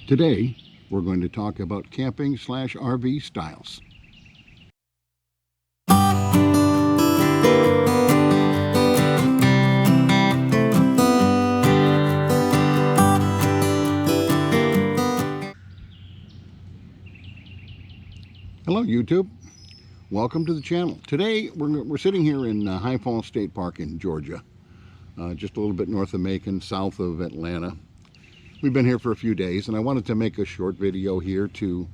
Today, we're going to talk about camping/RV styles. Hello YouTube, welcome to the channel. Today we're sitting here in High Falls State Park in Georgia, just a little bit north of Macon, south of Atlanta. We've been here for a few days and I wanted to make a short video here to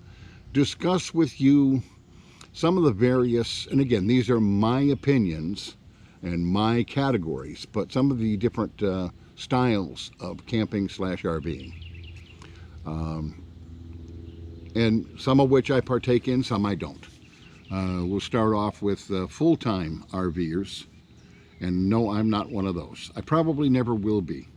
discuss with you some of the various, and again these are my opinions and my categories, but some of the different styles of camping/RVing. And some of which I partake in, some I don't. We'll start off with full-time RVers, and no, I'm not one of those. I probably never will be.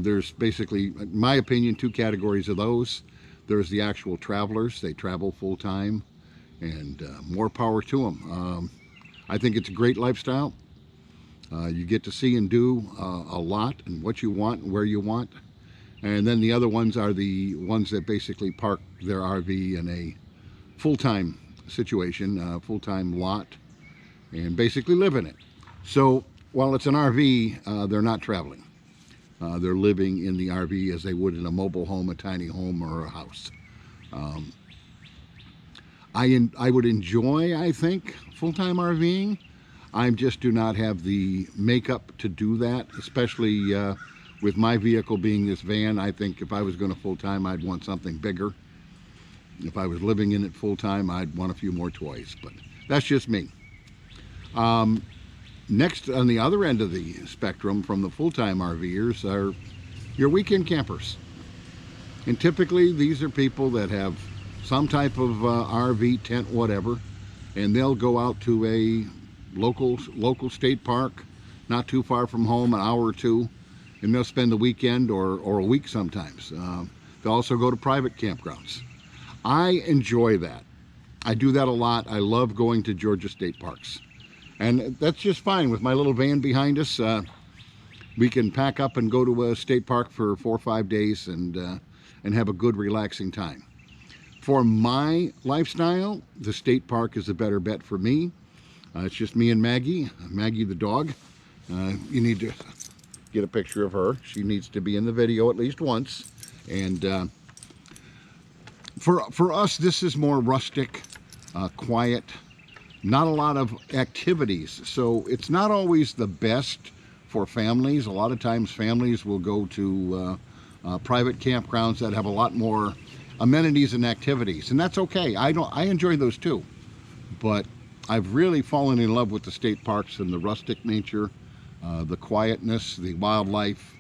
There's basically, in my opinion, two categories of those. There's the actual travelers. They travel full-time, and more power to them. I think it's a great lifestyle. You get to see and do a lot, and what you want and where you want. And then the other ones are the ones that basically park their RV in a full-time situation, full-time lot, and basically live in it. So while it's an RV, they're not traveling. They're living in the RV as they would in a mobile home, a tiny home, or a house. I would enjoy, I think, full-time RVing. I just do not have the makeup to do that, especially with my vehicle being this van. I think if I was going to full-time, I'd want something bigger. If I was living in it full-time, I'd want a few more toys, but that's just me. Next, on the other end of the spectrum from the full-time RVers are your weekend campers. And typically these are people that have some type of RV, tent, whatever, and they'll go out to a local state park, not too far from home, an hour or two, and they'll spend the weekend or a week sometimes. They'll also go to private campgrounds. I enjoy that. I do that a lot. I love going to Georgia state parks. And that's just fine with my little van behind us. We can pack up and go to a state park for 4 or 5 days and have a good relaxing time. For my lifestyle, the state park is a better bet for me. It's just me and Maggie the dog. You need to get a picture of her. She needs to be in the video at least once. And for us, this is more rustic, quiet, not a lot of activities. So it's not always the best for families. A lot of times families will go to private campgrounds that have a lot more amenities and activities, and that's okay. I enjoy those too, but I've really fallen in love with the state parks and the rustic nature, the quietness, the wildlife.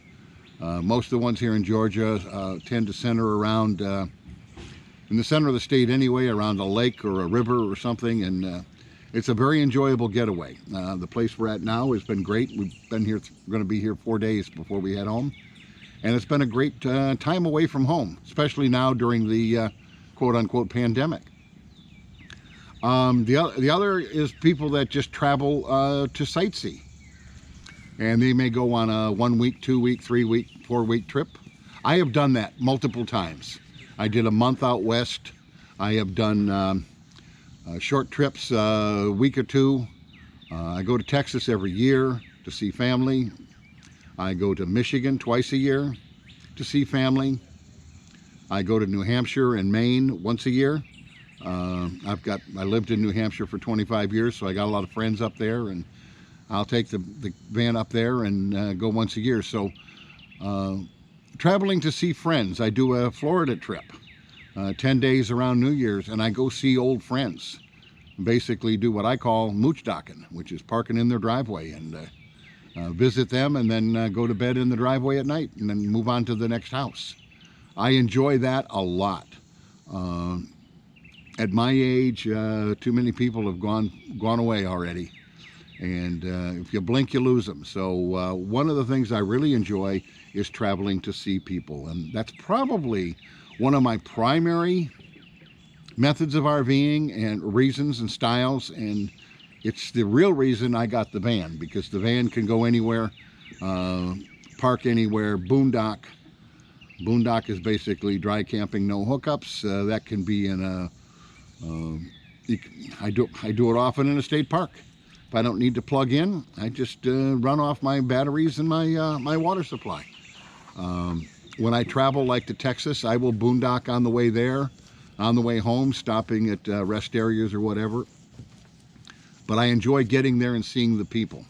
Most of the ones here in Georgia tend to center around in the center of the state anyway, around a lake or a river or something, and it's a very enjoyable getaway. The place we're at now has been great. We've been here, we're going to be here 4 days before we head home, and it's been a great time away from home, especially now during the quote-unquote pandemic. The other is people that just travel to sightsee, and they may go on a 1 week, 2 week, 3 week, 4 week trip. I have done that multiple times. I did a month out west. I have done short trips, a week or two. I go to Texas every year to see family. I go to Michigan twice a year to see family. I go to New Hampshire and Maine once a year. I lived in New Hampshire for 25 years, so I got a lot of friends up there, and I'll take the van up there and go once a year. So traveling to see friends, I do a Florida trip, 10 days around New Year's, and I go see old friends. Basically do what I call mooch docking, which is parking in their driveway and visit them, and then go to bed in the driveway at night and then move on to the next house. I enjoy that a lot. At my age, too many people have gone away already, and if you blink, you lose them. So one of the things I really enjoy is traveling to see people, and that's probably one of my primary methods of RVing and reasons and styles, and it's the real reason I got the van, because the van can go anywhere, park anywhere, boondock, Boondock is basically dry camping, no hookups. That can be in a, I do it often in a state park. If I don't need to plug in, I just run off my batteries and my water supply. When I travel like to Texas, I will boondock on the way there, on the way home, stopping at rest areas or whatever. But I enjoy getting there and seeing the people.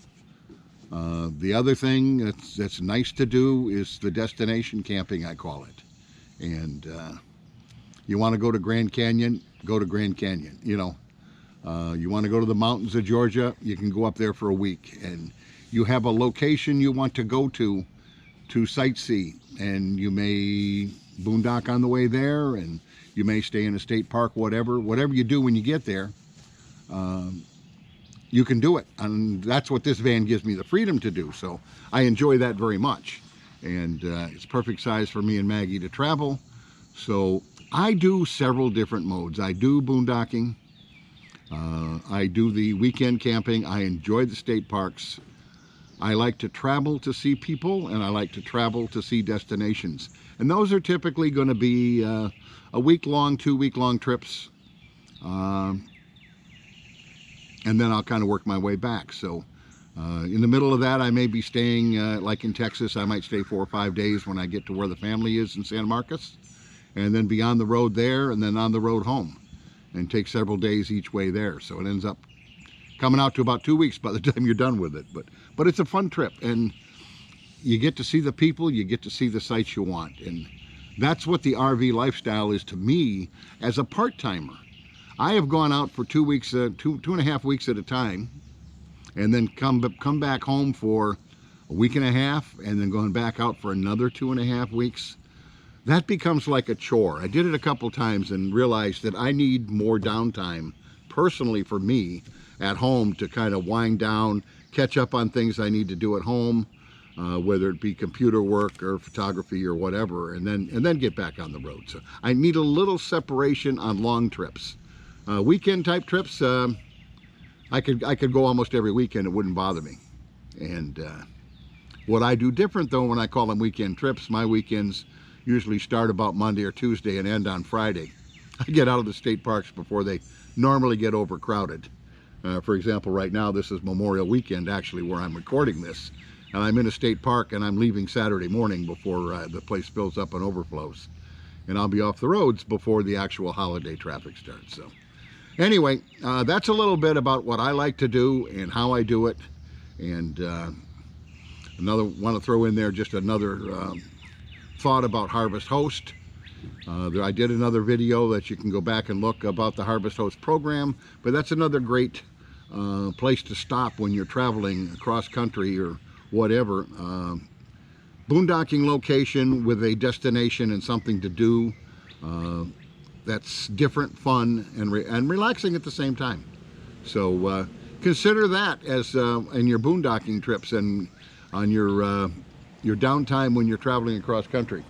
The other thing that's nice to do is the destination camping, I call it. And you want to go to Grand Canyon, go to Grand Canyon. You want to go to the mountains of Georgia, you can go up there for a week. And you have a location you want to go to sightsee. And you may boondock on the way there, and you may stay in a state park, whatever you do when you get there. You can do it, and that's what this van gives me the freedom to do, so I enjoy that very much. And it's perfect size for me and Maggie to travel. So I do several different modes. I do boondocking, I do the weekend camping, I enjoy the state parks, I like to travel to see people, and I like to travel to see destinations. And those are typically going to be a week-long, 2-week-long trips. And then I'll kind of work my way back. So in the middle of that, I may be staying, like in Texas, I might stay 4 or 5 days when I get to where the family is in San Marcos, and then be on the road there, and then on the road home, and take several days each way there. So it ends up coming out to about 2 weeks by the time you're done with it. But it's a fun trip, and you get to see the people, you get to see the sights you want. And that's what the RV lifestyle is to me as a part-timer. I have gone out for 2 weeks, 2.5 weeks at a time, and then come back home for a week and a half, and then going back out for another 2.5 weeks. That becomes like a chore. I did it a couple times and realized that I need more downtime, personally for me, at home to kind of wind down, catch up on things I need to do at home, whether it be computer work or photography or whatever, and then get back on the road. So I need a little separation on long trips. Weekend type trips, I could go almost every weekend, it wouldn't bother me. And what I do different though, when I call them weekend trips, my weekends usually start about Monday or Tuesday and end on Friday. I get out of the state parks before they normally get overcrowded. For example, right now this is Memorial Weekend actually where I'm recording this, and I'm in a state park, and I'm leaving Saturday morning before the place fills up and overflows. And I'll be off the roads before the actual holiday traffic starts. So anyway, that's a little bit about what I like to do and how I do it. And want to throw in there just another thought about Harvest Host. I did another video that you can go back and look about the Harvest Host program, but that's another great place to stop when you're traveling across country or whatever. Boondocking location with a destination and something to do that's different, fun, and relaxing at the same time. So consider that as in your boondocking trips and on your downtime when you're traveling across country.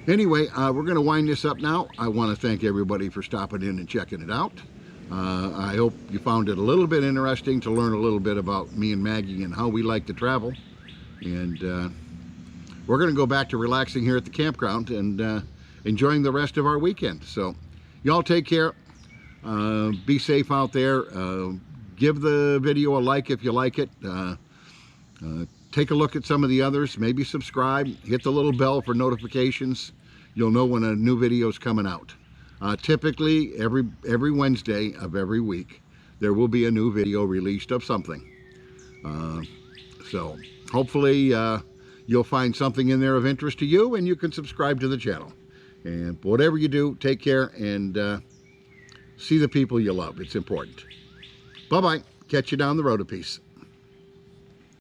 Anyway, we're going to wind this up now. I want to thank everybody for stopping in and checking it out. I hope you found it a little bit interesting to learn a little bit about me and Maggie and how we like to travel. And we're going to go back to relaxing here at the campground and enjoying the rest of our weekend. So y'all take care. Be safe out there. Give the video a like if you like it. Take a look at some of the others. Maybe subscribe. Hit the little bell for notifications. You'll know when a new video is coming out. Typically, every Wednesday of every week, there will be a new video released of something. So hopefully you'll find something in there of interest to you, and you can subscribe to the channel. And whatever you do, take care and see the people you love. It's important. Bye-bye. Catch you down the road a piece.